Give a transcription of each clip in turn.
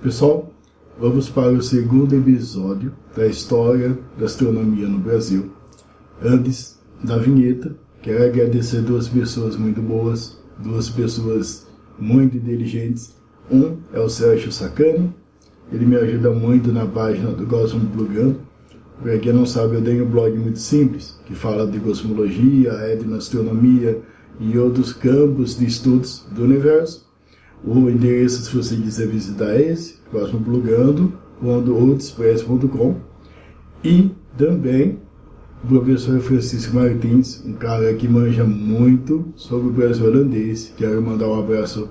Pessoal, vamos para o segundo episódio da história da astronomia no Brasil. Antes da vinheta, quero agradecer duas pessoas muito boas, duas pessoas muito inteligentes. Um é o Sérgio Sacani, ele me ajuda muito na página do Cosmoplugando. Para quem não sabe, eu tenho um blog muito simples, que fala de cosmologia, etnoastronomia e outros campos de estudos do universo. O endereço, se você quiser visitar, é esse, cosmoplugando.wordpress.com. E também o professor Francisco Martins, um cara que manja muito sobre o Brasil holandês. Quero mandar um abraço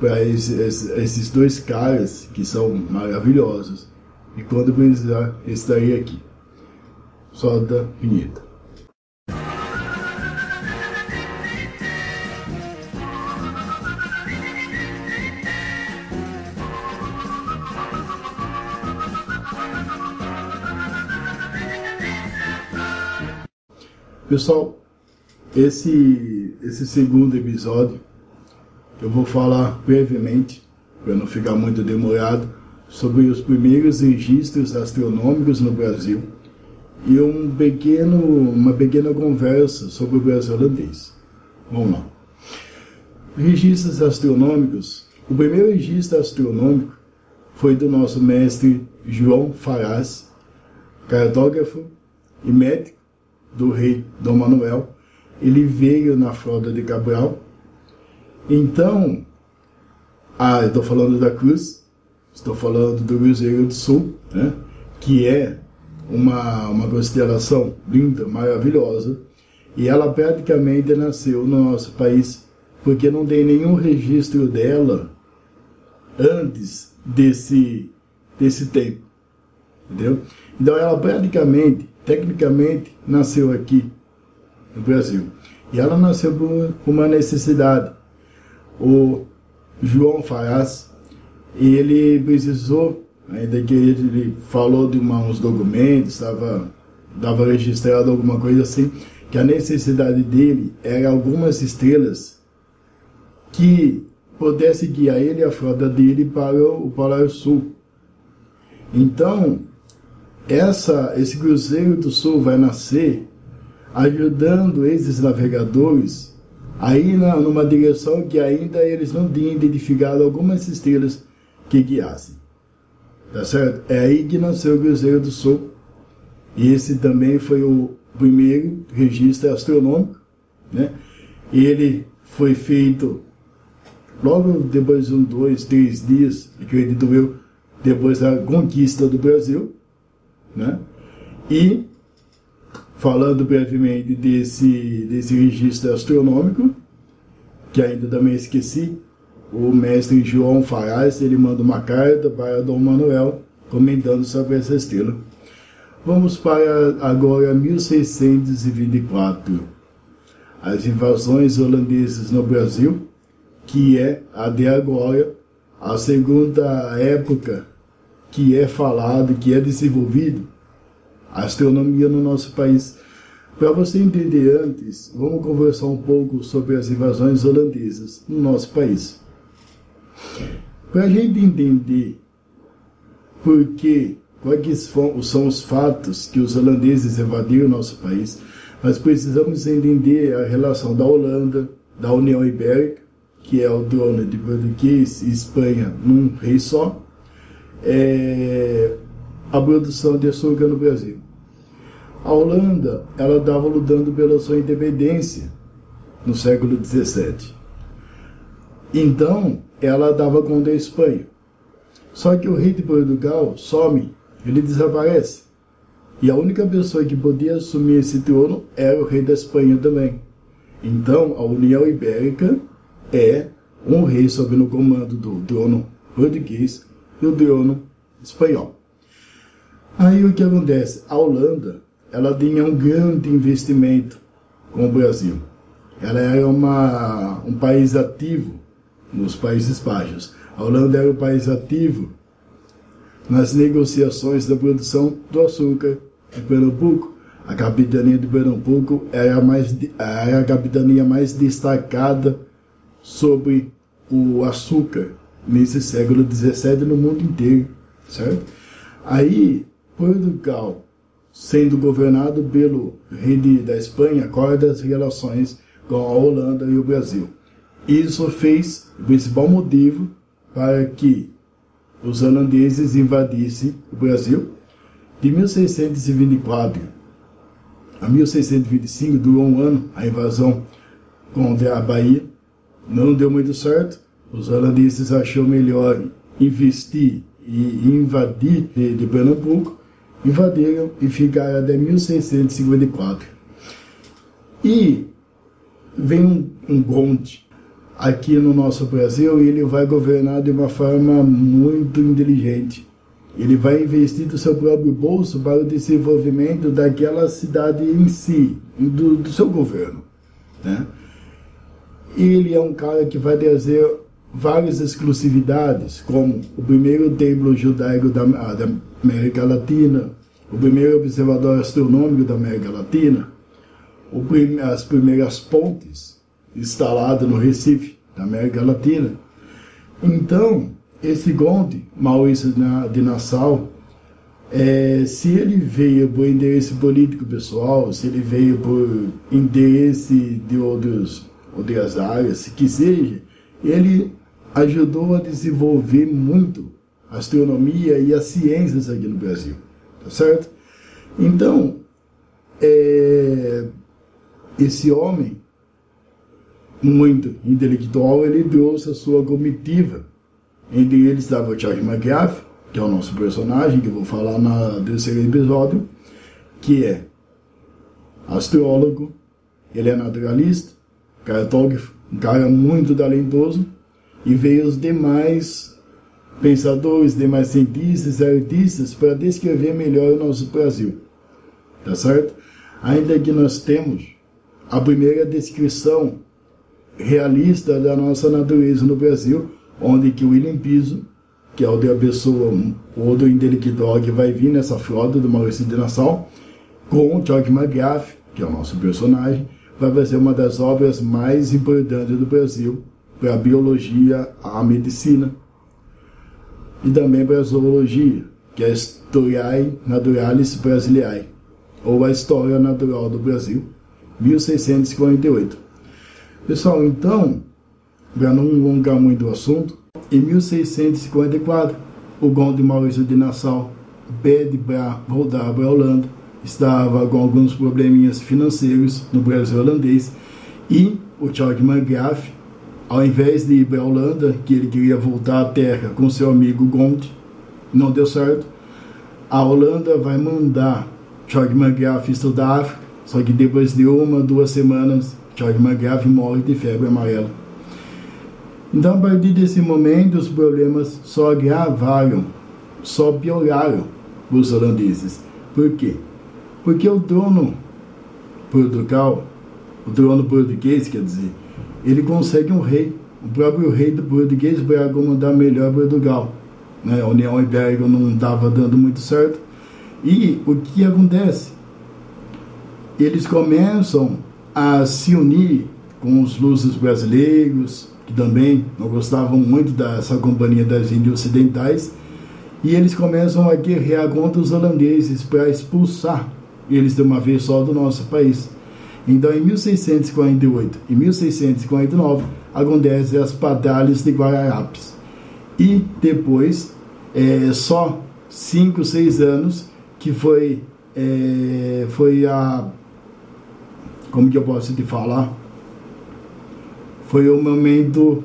para esses dois caras que são maravilhosos. E quando precisar, estarei aqui. Solta a vinheta. Pessoal, esse segundo episódio eu vou falar brevemente, para não ficar muito demorado, sobre os primeiros registros astronômicos no Brasil e uma pequena conversa sobre o Brasil holandês. Vamos lá. Registros astronômicos. O primeiro registro astronômico foi do nosso mestre João Farás, cartógrafo e médico do rei Dom Manuel. Ele veio na frota de Cabral. Então, eu estou falando da Cruz, estou falando do Cruzeiro do Sul, né, que é uma constelação linda, maravilhosa, e ela praticamente nasceu no nosso país, porque não tem nenhum registro dela antes desse tempo, entendeu? Então ela praticamente, tecnicamente, nasceu aqui no Brasil. E ela nasceu por uma necessidade. O João Farás, ele precisou, ainda que ele falou de uns documentos, estava registrado alguma coisa assim, que a necessidade dele era algumas estrelas que pudesse guiar ele e a frota dele para o Polar Sul. Então, esse Cruzeiro do Sul vai nascer ajudando esses navegadores a ir numa direção que ainda eles não tinham identificado algumas estrelas que guiassem. Tá certo? É aí que nasceu o Cruzeiro do Sul. E esse também foi o primeiro registro astronômico, né? Ele foi feito logo depois de 2, 3 dias, acredito eu, depois da conquista do Brasil, né? E falando brevemente desse registro astronômico, que ainda também esqueci, o mestre João Farás, ele manda uma carta para Dom Manuel comentando sobre essa estrela. Vamos para agora 1624, as invasões holandesas no Brasil, que é até agora a segunda época que é falado, que é desenvolvido a astronomia no nosso país. Para você entender antes, vamos conversar um pouco sobre as invasões holandesas no nosso país. Para a gente entender quais são os fatos que os holandeses invadiram o nosso país, nós precisamos entender a relação da Holanda, da União Ibérica, que é o trono de Português e Espanha num rei só, a produção de açúcar no Brasil. A Holanda, ela estava lutando pela sua independência no século XVII. Então, ela estava contra a Espanha. Só que o rei de Portugal some, ele desaparece. E a única pessoa que podia assumir esse trono era o rei da Espanha também. Então, a União Ibérica é um rei sob no comando do trono português e o trono espanhol. Aí o que acontece? A Holanda, ela tinha um grande investimento com o Brasil. Ela era um país ativo nos Países Baixos. A Holanda era um país ativo nas negociações da produção do açúcar em Pernambuco. A capitania de Pernambuco era a capitania mais destacada sobre o açúcar nesse século XVII no mundo inteiro, certo? Aí, Portugal, sendo governado pelo rei da Espanha, corta as relações com a Holanda e o Brasil. Isso fez o principal motivo para que os holandeses invadissem o Brasil. De 1624 a 1625, durou um ano a invasão contra a Bahia. Não deu muito certo. Os holandeses acharam melhor investir e invadir de Pernambuco. Invadiram e ficaram até 1654. E vem um conde aqui no nosso Brasil e ele vai governar de uma forma muito inteligente. Ele vai investir do seu próprio bolso para o desenvolvimento daquela cidade em si, do seu governo, né? Ele é um cara que vai trazer várias exclusividades, como o primeiro templo judaico da América Latina, o primeiro observatório astronômico da América Latina, as primeiras pontes instaladas no Recife, da América Latina. Então, esse conde, Maurício de Nassau, se ele veio por interesse político pessoal, se ele veio por interesse de outras áreas, que seja, ele ajudou a desenvolver muito a astronomia e as ciências aqui no Brasil, tá certo? Então, esse homem, muito intelectual, ele trouxe a sua comitiva. Entre eles estava o Charles McGrath, que é o nosso personagem, que eu vou falar no terceiro episódio, que é astrólogo, ele é naturalista, cartógrafo, um cara muito talentoso, e veio os demais pensadores, demais cientistas, artistas, para descrever melhor o nosso Brasil, tá certo? Ainda que nós temos a primeira descrição realista da nossa natureza no Brasil, onde que o William Piso, que é outra pessoa, outro intelectual que vai vir nessa frota do Maurício de Nassau, com o Charles McGrath, que é o nosso personagem, vai fazer uma das obras mais importantes do Brasil para a biologia, a medicina e também para a zoologia, que é a Historiae Naturalis Brasiliae, ou a História Natural do Brasil, 1648. Pessoal, então, para não alongar muito o assunto, em 1654, o conde Maurício de Nassau pede para voltar para a Holanda, estava com alguns probleminhas financeiros no Brasil holandês, e o Charles McGrath, ao invés de ir para a Holanda, que ele queria voltar à terra com seu amigo Conde, não deu certo. A Holanda vai mandar Charles McGrath estudar a África, só que depois de 1 ou 2 semanas, Charles McGrath morre de febre amarela. Então, a partir desse momento, os problemas só agravaram, só pioraram para os holandeses. Por quê? Porque o trono português, quer dizer, ele consegue um rei, o próprio rei do português, para comandar melhor Portugal, né? A União Ibérica não estava dando muito certo. E o que acontece? Eles começam a se unir com os lusos brasileiros, que também não gostavam muito dessa companhia das Índias Ocidentais, e eles começam a guerrear contra os holandeses para expulsar eles de uma vez só do nosso país. Então, em 1648 e 1649, acontecem as batalhas de Guararapes. E depois, só 5, 6 anos, que foi a... Como que eu posso te falar? Foi o momento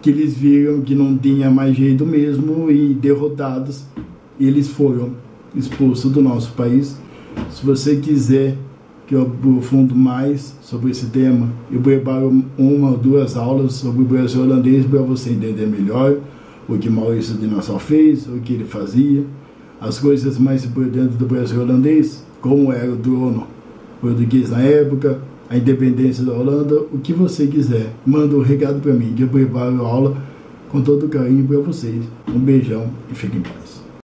que eles viram que não tinha mais jeito mesmo, e derrotados, eles foram expulsos do nosso país. Se você quiser que eu aprofundo mais sobre esse tema, eu preparo 1 ou 2 aulas sobre o Brasil holandês para você entender melhor o que Maurício de Nassau fez, o que ele fazia, as coisas mais importantes do Brasil holandês, como era o trono português na época, a independência da Holanda, o que você quiser. Manda um recado para mim, que eu preparo a aula com todo carinho para vocês. Um beijão e fiquem em paz.